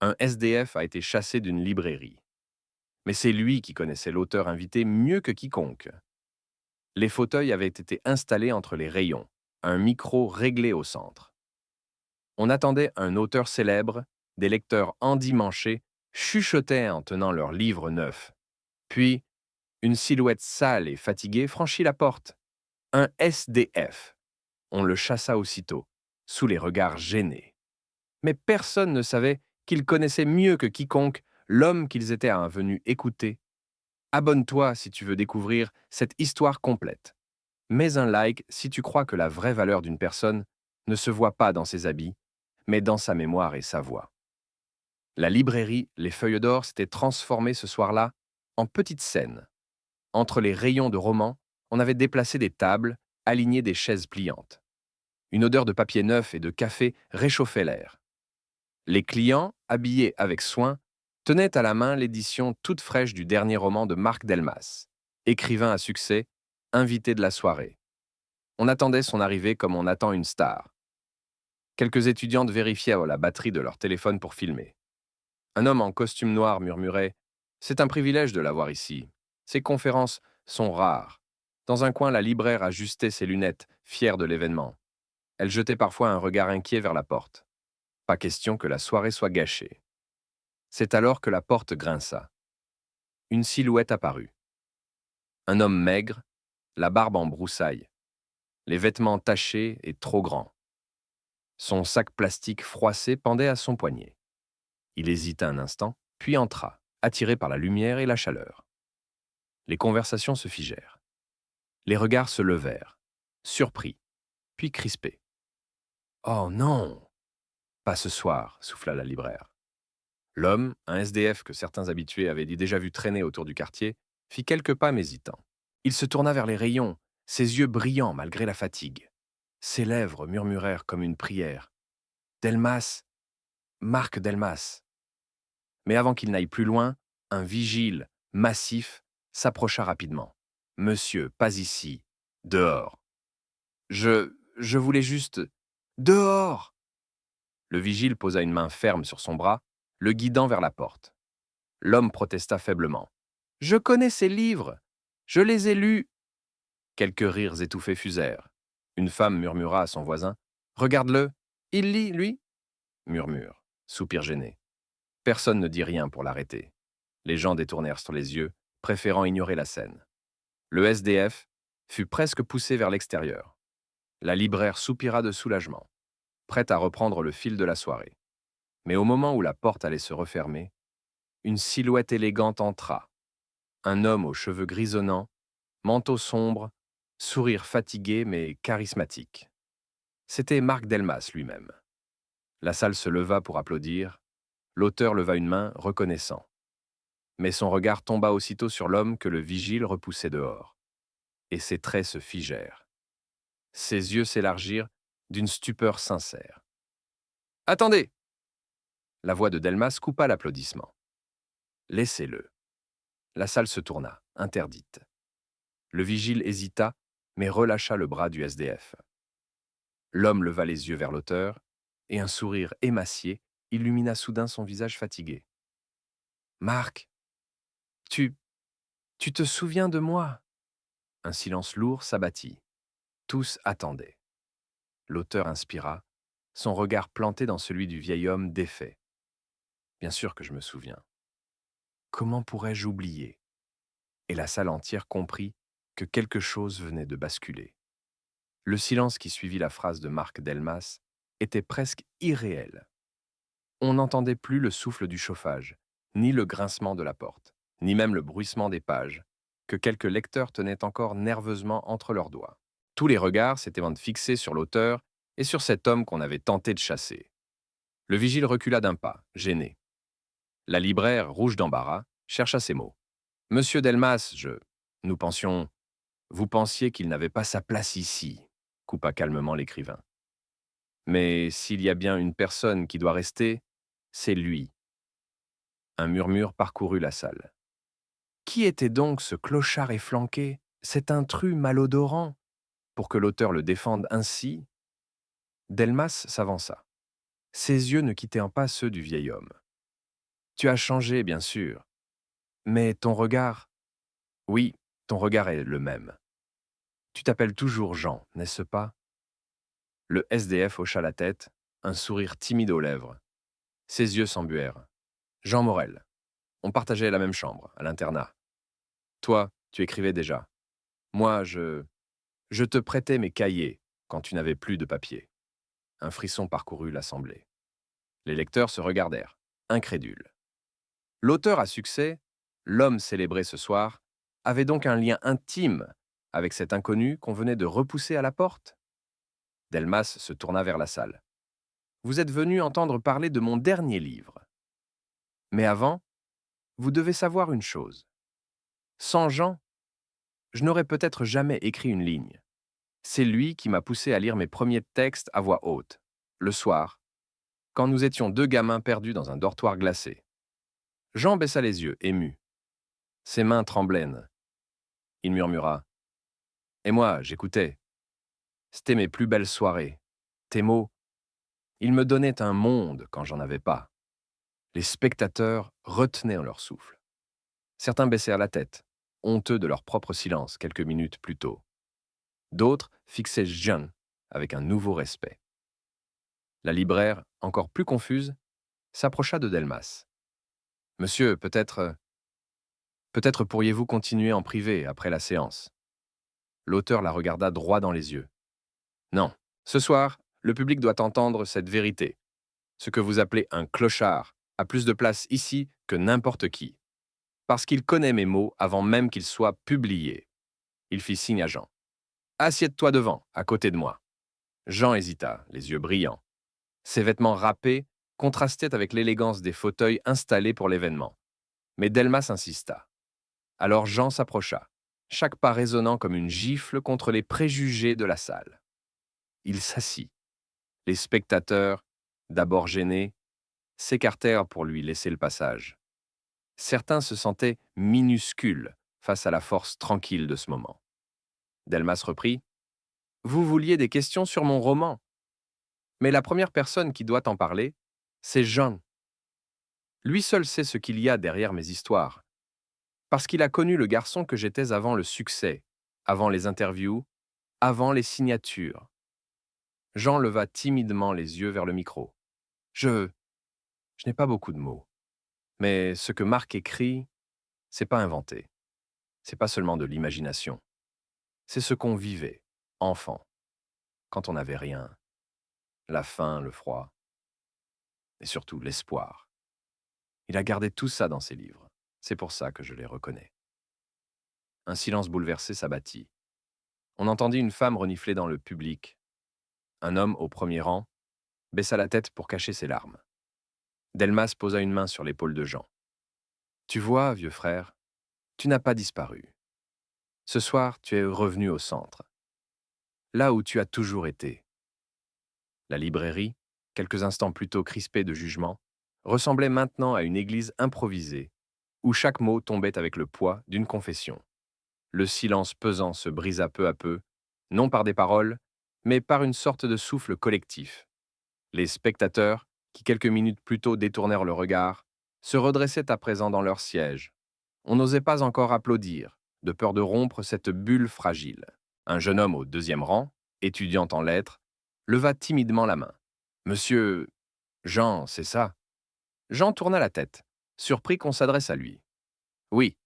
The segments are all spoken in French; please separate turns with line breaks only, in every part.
Un SDF a été chassé d'une librairie. Mais c'est lui qui connaissait l'auteur invité mieux que quiconque. Les fauteuils avaient été installés entre les rayons, un micro réglé au centre. On attendait un auteur célèbre, des lecteurs endimanchés chuchotaient en tenant leurs livres neufs. Puis, une silhouette sale et fatiguée franchit la porte. Un SDF. On le chassa aussitôt, sous les regards gênés. Mais personne ne savait qu'ils connaissaient mieux que quiconque l'homme qu'ils étaient venus écouter. Abonne-toi si tu veux découvrir cette histoire complète. Mets un like si tu crois que la vraie valeur d'une personne ne se voit pas dans ses habits, mais dans sa mémoire et sa voix. La librairie Les Feuilles d'Or s'était transformée ce soir-là en petite scène. Entre les rayons de romans, on avait déplacé des tables, aligné des chaises pliantes. Une odeur de papier neuf et de café réchauffait l'air. Les clients, habillés avec soin, tenaient à la main l'édition toute fraîche du dernier roman de Marc Delmas, écrivain à succès, invité de la soirée. On attendait son arrivée comme on attend une star. Quelques étudiantes vérifiaient la batterie de leur téléphone pour filmer. Un homme en costume noir murmurait « C'est un privilège de l'avoir ici. Ces conférences sont rares. » Dans un coin, la libraire ajustait ses lunettes, fière de l'événement. Elle jetait parfois un regard inquiet vers la porte. Pas question que la soirée soit gâchée. C'est alors que la porte grinça. Une silhouette apparut. Un homme maigre, la barbe en broussailles, les vêtements tachés et trop grands. Son sac plastique froissé pendait à son poignet. Il hésita un instant, puis entra, attiré par la lumière et la chaleur. Les conversations se figèrent. Les regards se levèrent, surpris, puis crispés. « Oh non !»« Pas ce soir », souffla la libraire. L'homme, un SDF que certains habitués avaient déjà vu traîner autour du quartier, fit quelques pas hésitants. Il se tourna vers les rayons, ses yeux brillants malgré la fatigue. Ses lèvres murmurèrent comme une prière. « Delmas, Marc Delmas !» Mais avant qu'il n'aille plus loin, un vigile, massif, s'approcha rapidement. « Monsieur, pas ici. Dehors. »« Je voulais juste... »« Dehors !» Le vigile posa une main ferme sur son bras, le guidant vers la porte. L'homme protesta faiblement. « Je connais ces livres. Je les ai lus. » Quelques rires étouffés fusèrent. Une femme murmura à son voisin. « Regarde-le. Il lit, lui ?» Murmure, soupir gêné. Personne ne dit rien pour l'arrêter. Les gens détournèrent sur les yeux, préférant ignorer la scène. Le SDF fut presque poussé vers l'extérieur. La libraire soupira de soulagement, prête à reprendre le fil de la soirée. Mais au moment où la porte allait se refermer, une silhouette élégante entra. Un homme aux cheveux grisonnants, manteau sombre, sourire fatigué mais charismatique. C'était Marc Delmas lui-même. La salle se leva pour applaudir. L'auteur leva une main, reconnaissant. Mais son regard tomba aussitôt sur l'homme que le vigile repoussait dehors. Et ses traits se figèrent. Ses yeux s'élargirent d'une stupeur sincère. « Attendez !» La voix de Delmas coupa l'applaudissement. « Laissez-le. » La salle se tourna, interdite. Le vigile hésita, mais relâcha le bras du SDF. L'homme leva les yeux vers l'auteur, et un sourire émacié illumina soudain son visage fatigué. « Marc, tu te souviens de moi ?» Un silence lourd s'abattit. Tous attendaient. L'auteur inspira, son regard planté dans celui du vieil homme défait. « Bien sûr que je me souviens. Comment pourrais-je oublier ?» Et la salle entière comprit que quelque chose venait de basculer. Le silence qui suivit la phrase de Marc Delmas était presque irréel. On n'entendait plus le souffle du chauffage, ni le grincement de la porte, ni même le bruissement des pages, que quelques lecteurs tenaient encore nerveusement entre leurs doigts. Tous les regards s'étaient fixés sur l'auteur et sur cet homme qu'on avait tenté de chasser. Le vigile recula d'un pas, gêné. La libraire, rouge d'embarras, chercha ses mots. « Monsieur Delmas, Nous pensions... » « Vous pensiez qu'il n'avait pas sa place ici, » coupa calmement l'écrivain. « Mais s'il y a bien une personne qui doit rester, c'est lui. » Un murmure parcourut la salle. Qui était donc ce clochard efflanqué, cet intrus malodorant, pour que l'auteur le défende ainsi? Delmas s'avança, ses yeux ne quittant pas ceux du vieil homme. Tu as changé, bien sûr. Mais ton regard, oui, ton regard est le même. Tu t'appelles toujours Jean, n'est-ce pas? Le SDF hocha la tête, un sourire timide aux lèvres. Ses yeux s'embuèrent. Jean Morel. On partageait la même chambre, à l'internat. Toi, tu écrivais déjà. Moi, je te prêtais mes cahiers quand tu n'avais plus de papier. Un frisson parcourut l'assemblée. Les lecteurs se regardèrent, incrédules. L'auteur à succès, l'homme célébré ce soir, avait donc un lien intime avec cet inconnu qu'on venait de repousser à la porte? Delmas se tourna vers la salle. Vous êtes venu entendre parler de mon dernier livre. Mais avant, vous devez savoir une chose. Sans Jean, je n'aurais peut-être jamais écrit une ligne. C'est lui qui m'a poussé à lire mes premiers textes à voix haute, le soir, quand nous étions deux gamins perdus dans un dortoir glacé. Jean baissa les yeux, ému. Ses mains tremblaient. Il murmura. Et moi, j'écoutais. C'était mes plus belles soirées. Tes mots, ils me donnaient un monde quand j'en avais pas. Les spectateurs retenaient leur souffle. Certains baissèrent la tête, honteux de leur propre silence quelques minutes plus tôt. D'autres fixaient Jean avec un nouveau respect. La libraire, encore plus confuse, s'approcha de Delmas. Monsieur, peut-être pourriez-vous continuer en privé après la séance. L'auteur la regarda droit dans les yeux. Non, ce soir, le public doit entendre cette vérité. Ce que vous appelez un clochard a plus de place ici que n'importe qui. Parce qu'il connaît mes mots avant même qu'ils soient publiés. Il fit signe à Jean. Assieds-toi devant, à côté de moi. Jean hésita, les yeux brillants. Ses vêtements râpés contrastaient avec l'élégance des fauteuils installés pour l'événement. Mais Delmas insista. Alors Jean s'approcha, chaque pas résonnant comme une gifle contre les préjugés de la salle. Il s'assit. Les spectateurs, d'abord gênés, s'écartèrent pour lui laisser le passage. Certains se sentaient minuscules face à la force tranquille de ce moment. Delmas reprit. Vous vouliez des questions sur mon roman. Mais la première personne qui doit en parler, c'est Jean. Lui seul sait ce qu'il y a derrière mes histoires. Parce qu'il a connu le garçon que j'étais avant le succès, avant les interviews, avant les signatures. Jean leva timidement les yeux vers le micro. Je n'ai pas beaucoup de mots. Mais ce que Marc écrit, c'est pas inventé. C'est pas seulement de l'imagination. C'est ce qu'on vivait, enfant, quand on n'avait rien. La faim, le froid, et surtout l'espoir. Il a gardé tout ça dans ses livres. C'est pour ça que je les reconnais. Un silence bouleversé s'abattit. On entendit une femme renifler dans le public. Un homme, au premier rang, baissa la tête pour cacher ses larmes. Delmas posa une main sur l'épaule de Jean. Tu vois, vieux frère, tu n'as pas disparu. Ce soir, tu es revenu au centre. Là où tu as toujours été. La librairie, quelques instants plus tôt crispée de jugement, ressemblait maintenant à une église improvisée, où chaque mot tombait avec le poids d'une confession. Le silence pesant se brisa peu à peu, non par des paroles, mais par une sorte de souffle collectif. Les spectateurs, qui quelques minutes plus tôt détournèrent le regard, se redressaient à présent dans leurs sièges. On n'osait pas encore applaudir, de peur de rompre cette bulle fragile. Un jeune homme au deuxième rang, étudiant en lettres, leva timidement la main. Monsieur Jean, c'est ça? Jean tourna la tête, surpris qu'on s'adresse à lui. Oui,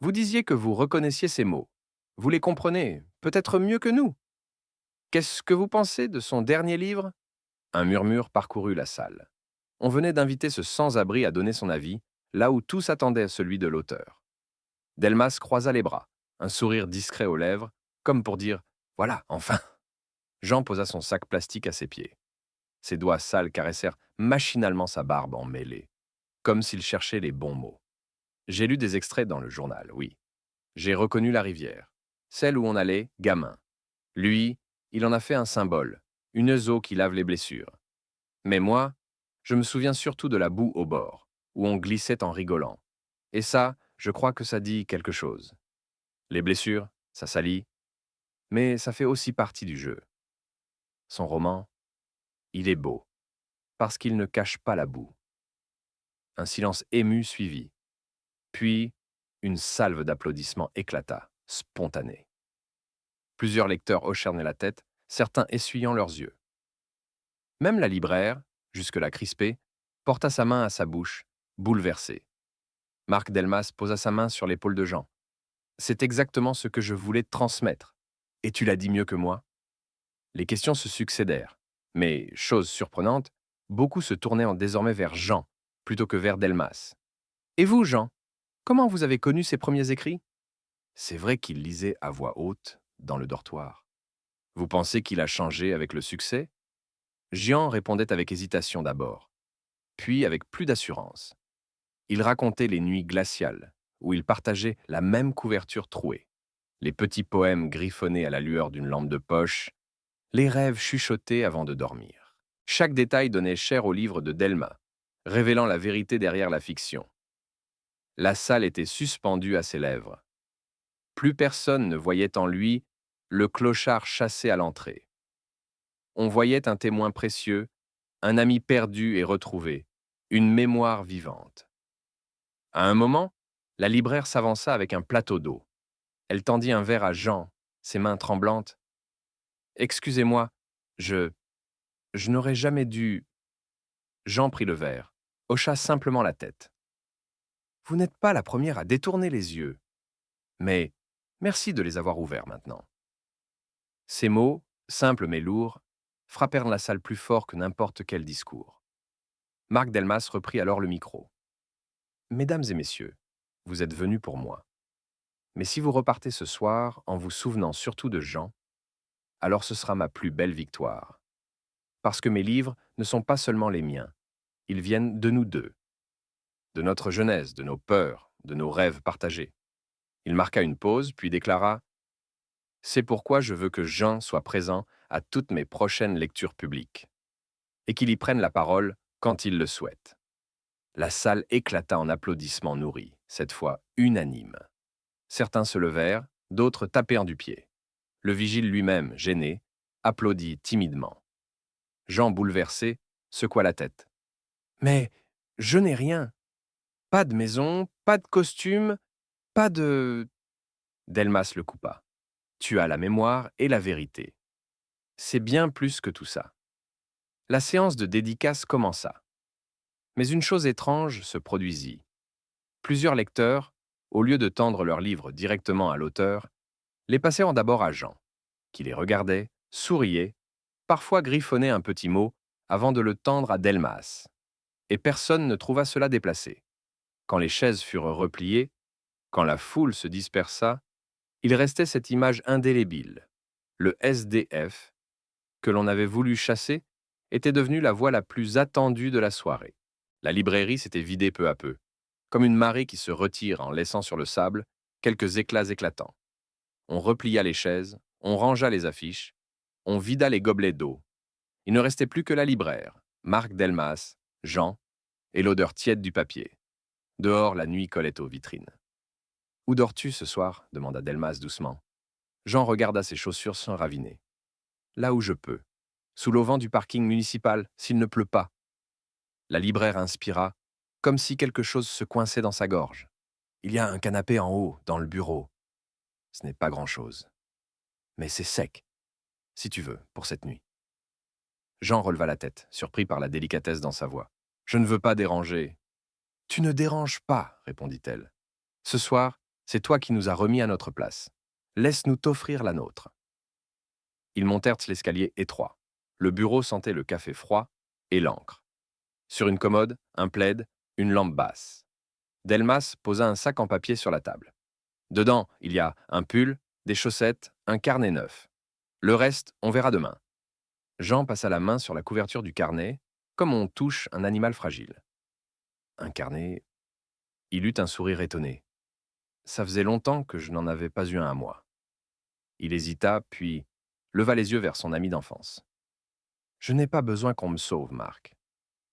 vous disiez que vous reconnaissiez ces mots. Vous les comprenez, peut-être mieux que nous. Qu'est-ce que vous pensez de son dernier livre? Un murmure parcourut la salle. On venait d'inviter ce sans-abri à donner son avis, là où tous attendaient celui de l'auteur. Delmas croisa les bras, un sourire discret aux lèvres, comme pour dire « Voilà, enfin !» Jean posa son sac plastique à ses pieds. Ses doigts sales caressèrent machinalement sa barbe emmêlée, comme s'il cherchait les bons mots. J'ai lu des extraits dans le journal, oui. J'ai reconnu la rivière, celle où on allait, gamin. Lui, il en a fait un symbole, une eau qui lave les blessures. Mais moi, je me souviens surtout de la boue au bord, où on glissait en rigolant. Et ça, je crois que ça dit quelque chose. Les blessures, ça salit, mais ça fait aussi partie du jeu. Son roman, il est beau, parce qu'il ne cache pas la boue. Un silence ému suivit. Puis, une salve d'applaudissements éclata, spontanée. Plusieurs lecteurs hochèrent la tête, certains essuyant leurs yeux. Même la libraire, jusque-là crispée, porta sa main à sa bouche, bouleversée. Marc Delmas posa sa main sur l'épaule de Jean. C'est exactement ce que je voulais te transmettre. Et tu l'as dit mieux que moi. Les questions se succédèrent. Mais, chose surprenante, beaucoup se tournaient désormais vers Jean, plutôt que vers Delmas. Et vous, Jean, comment vous avez connu ces premiers écrits? C'est vrai qu'il lisait à voix haute, dans le dortoir. Vous pensez qu'il a changé avec le succès? Jean répondait avec hésitation d'abord, puis avec plus d'assurance. Il racontait les nuits glaciales, où il partageait la même couverture trouée, les petits poèmes griffonnés à la lueur d'une lampe de poche, les rêves chuchotés avant de dormir. Chaque détail donnait chair au livre de Delma, révélant la vérité derrière la fiction. La salle était suspendue à ses lèvres. Plus personne ne voyait en lui le clochard chassé à l'entrée. On voyait un témoin précieux, un ami perdu et retrouvé, une mémoire vivante. À un moment, la libraire s'avança avec un plateau d'eau. Elle tendit un verre à Jean, ses mains tremblantes. Excusez-moi, je n'aurais jamais dû. Jean prit le verre, hocha simplement la tête. Vous n'êtes pas la première à détourner les yeux. Mais merci de les avoir ouverts maintenant. Ces mots, simples mais lourds, frappèrent la salle plus fort que n'importe quel discours. Marc Delmas reprit alors le micro. Mesdames et messieurs, vous êtes venus pour moi. Mais si vous repartez ce soir en vous souvenant surtout de Jean, alors ce sera ma plus belle victoire. Parce que mes livres ne sont pas seulement les miens, ils viennent de nous deux, de notre jeunesse, de nos peurs, de nos rêves partagés. Il marqua une pause, puis déclara « C'est pourquoi je veux que Jean soit présent à toutes mes prochaines lectures publiques, et qu'il y prenne la parole quand il le souhaite. » La salle éclata en applaudissements nourris, cette fois unanimes. Certains se levèrent, d'autres tapèrent du pied. Le vigile lui-même, gêné, applaudit timidement. Jean, bouleversé, secoua la tête. « Mais je n'ai rien. Pas de maison, pas de costume, pas de... » Delmas le coupa. « Tu as la mémoire et la vérité. C'est bien plus que tout ça. » La séance de dédicace commença. Mais une chose étrange se produisit. Plusieurs lecteurs, au lieu de tendre leurs livres directement à l'auteur, les passèrent d'abord à Jean, qui les regardait, souriait, parfois griffonnait un petit mot avant de le tendre à Delmas. Et personne ne trouva cela déplacé. Quand les chaises furent repliées, quand la foule se dispersa, il restait cette image indélébile. Le SDF, que l'on avait voulu chasser, était devenu la voix la plus attendue de la soirée. La librairie s'était vidée peu à peu, comme une marée qui se retire en laissant sur le sable quelques éclats éclatants. On replia les chaises, on rangea les affiches, on vida les gobelets d'eau. Il ne restait plus que la libraire, Marc Delmas, Jean, et l'odeur tiède du papier. Dehors, la nuit collait aux vitrines. « Où dors-tu ce soir » demanda Delmas doucement. Jean regarda ses chaussures sans raviner. « Là où je peux. Sous l'auvent du parking municipal, s'il ne pleut pas. » La libraire inspira, comme si quelque chose se coinçait dans sa gorge. « Il y a un canapé en haut, dans le bureau. Ce n'est pas grand-chose. Mais c'est sec, si tu veux, pour cette nuit. » Jean releva la tête, surpris par la délicatesse dans sa voix. « Je ne veux pas déranger. »« Tu ne déranges pas, » répondit-elle. « Ce soir, c'est toi qui nous as remis à notre place. Laisse-nous t'offrir la nôtre. » Ils montèrent l'escalier étroit. Le bureau sentait le café froid et l'encre. Sur une commode, un plaid, une lampe basse. Delmas posa un sac en papier sur la table. Dedans, il y a un pull, des chaussettes, un carnet neuf. Le reste, on verra demain. Jean passa la main sur la couverture du carnet, comme on touche un animal fragile. Un carnet. Il eut un sourire étonné. Ça faisait longtemps que je n'en avais pas eu un à moi. Il hésita, puis leva les yeux vers son ami d'enfance. Je n'ai pas besoin qu'on me sauve, Marc.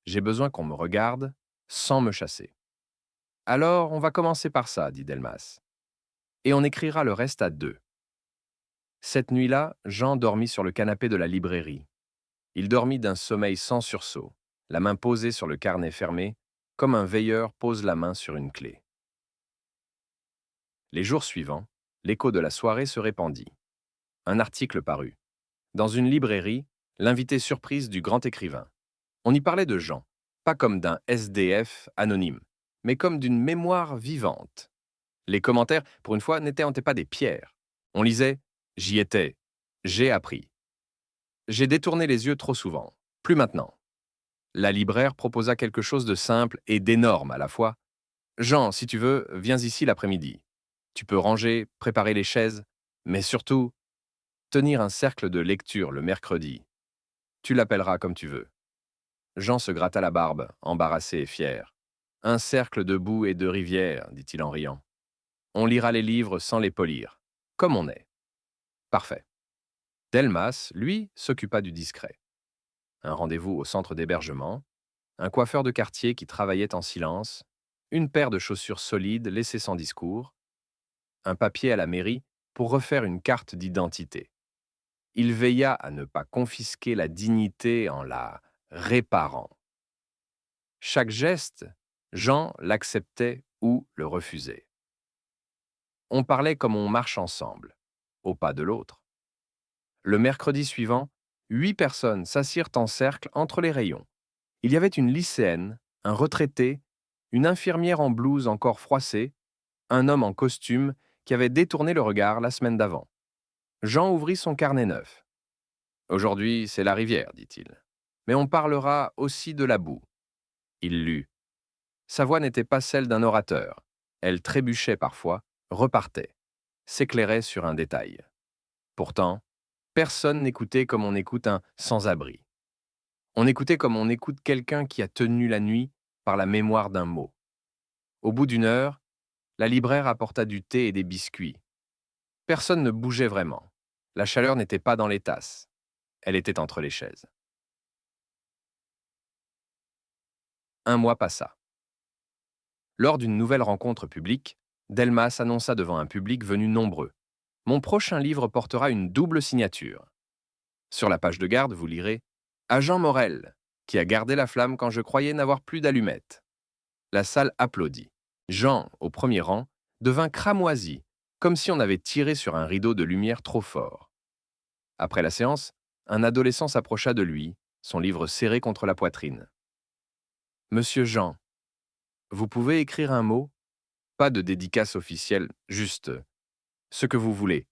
J'ai besoin qu'on me regarde sans me chasser. Alors, on va commencer par ça, dit Delmas. Et on écrira le reste à deux. Cette nuit-là, Jean dormit sur le canapé de la librairie. Il dormit d'un sommeil sans sursaut, la main posée sur le carnet fermé, comme un veilleur pose la main sur une clé. Les jours suivants, l'écho de la soirée se répandit. Un article parut. Dans une librairie, l'invité surprise du grand écrivain. On y parlait de Jean, pas comme d'un SDF anonyme, mais comme d'une mémoire vivante. Les commentaires, pour une fois, n'étaient pas des pierres. On lisait « J'y étais. J'ai appris. J'ai détourné les yeux trop souvent. Plus maintenant. » La libraire proposa quelque chose de simple et d'énorme à la fois. « Jean, si tu veux, viens ici l'après-midi. Tu peux ranger, préparer les chaises, mais surtout, tenir un cercle de lecture le mercredi. Tu l'appelleras comme tu veux. » Jean se gratta la barbe, embarrassé et fier. « Un cercle de boue et de rivière, dit-il en riant. On lira les livres sans les polir, comme on est. » Parfait. Delmas, lui, s'occupa du discret. Un rendez-vous au centre d'hébergement, un coiffeur de quartier qui travaillait en silence, une paire de chaussures solides laissées sans discours, un papier à la mairie pour refaire une carte d'identité. Il veilla à ne pas confisquer la dignité en la réparant. Chaque geste, Jean l'acceptait ou le refusait. On parlait comme on marche ensemble, au pas de l'autre. Le mercredi suivant, 8 personnes s'assirent en cercle entre les rayons. Il y avait une lycéenne, un retraité, une infirmière en blouse encore froissée, un homme en costume qui avait détourné le regard la semaine d'avant. Jean ouvrit son carnet neuf. « Aujourd'hui, c'est la rivière, dit-il. Mais on parlera aussi de la boue. » Il lut. Sa voix n'était pas celle d'un orateur. Elle trébuchait parfois, repartait, s'éclairait sur un détail. Pourtant, personne n'écoutait comme on écoute un sans-abri. On écoutait comme on écoute quelqu'un qui a tenu la nuit par la mémoire d'un mot. Au bout d'une heure, la libraire apporta du thé et des biscuits. Personne ne bougeait vraiment. La chaleur n'était pas dans les tasses. Elle était entre les chaises. Un mois passa. Lors d'une nouvelle rencontre publique, Delmas annonça devant un public venu nombreux. « Mon prochain livre portera une double signature. Sur la page de garde, vous lirez « À Jean Morel, qui a gardé la flamme quand je croyais n'avoir plus d'allumettes. » La salle applaudit. Jean, au premier rang, devint cramoisi, comme si on avait tiré sur un rideau de lumière trop fort. Après la séance, un adolescent s'approcha de lui, son livre serré contre la poitrine. « Monsieur Jean, vous pouvez écrire un mot? Pas de dédicace officielle, juste ce que vous voulez. »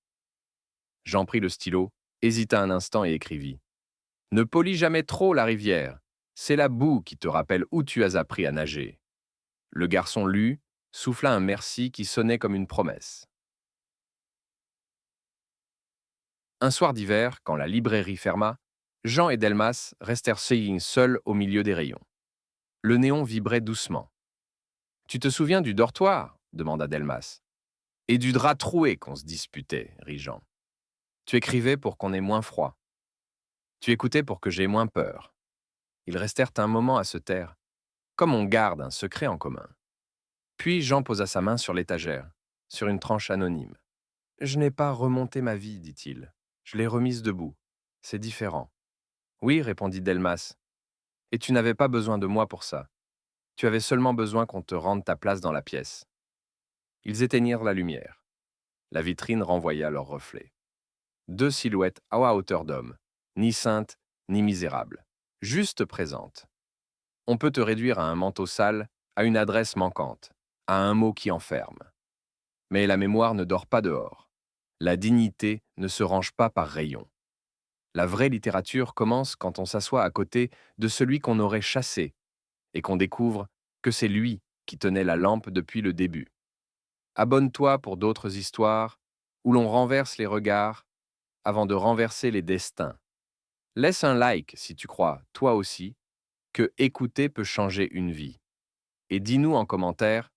Jean prit le stylo, hésita un instant et écrivit. « Ne polis jamais trop la rivière. C'est la boue qui te rappelle où tu as appris à nager. » Le garçon lut, souffla un merci qui sonnait comme une promesse. Un soir d'hiver, quand la librairie ferma, Jean et Delmas restèrent seuls au milieu des rayons. Le néon vibrait doucement. « Tu te souviens du dortoir ?» demanda Delmas. « Et du drap troué qu'on se disputait, » rit Jean. « Tu écrivais pour qu'on ait moins froid. Tu écoutais pour que j'aie moins peur. » Ils restèrent un moment à se taire, comme on garde un secret en commun. Puis Jean posa sa main sur l'étagère, sur une tranche anonyme. « Je n'ai pas remonté ma vie, dit-il. Je l'ai remise debout. C'est différent. »« Oui, répondit Delmas. Et tu n'avais pas besoin de moi pour ça. Tu avais seulement besoin qu'on te rende ta place dans la pièce. » Ils éteignirent la lumière. La vitrine renvoya leur reflet. 2 silhouettes à hauteur d'homme, ni saintes, ni misérables, juste présentes. On peut te réduire à un manteau sale, à une adresse manquante, à un mot qui enferme. Mais la mémoire ne dort pas dehors. La dignité ne se range pas par rayons. La vraie littérature commence quand on s'assoit à côté de celui qu'on aurait chassé et qu'on découvre que c'est lui qui tenait la lampe depuis le début. Abonne-toi pour d'autres histoires où l'on renverse les regards avant de renverser les destins. Laisse un like si tu crois, toi aussi, que écouter peut changer une vie. Et dis-nous en commentaire,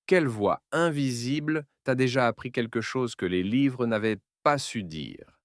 quelle voix invisible t'a déjà appris quelque chose que les livres n'avaient pas su dire?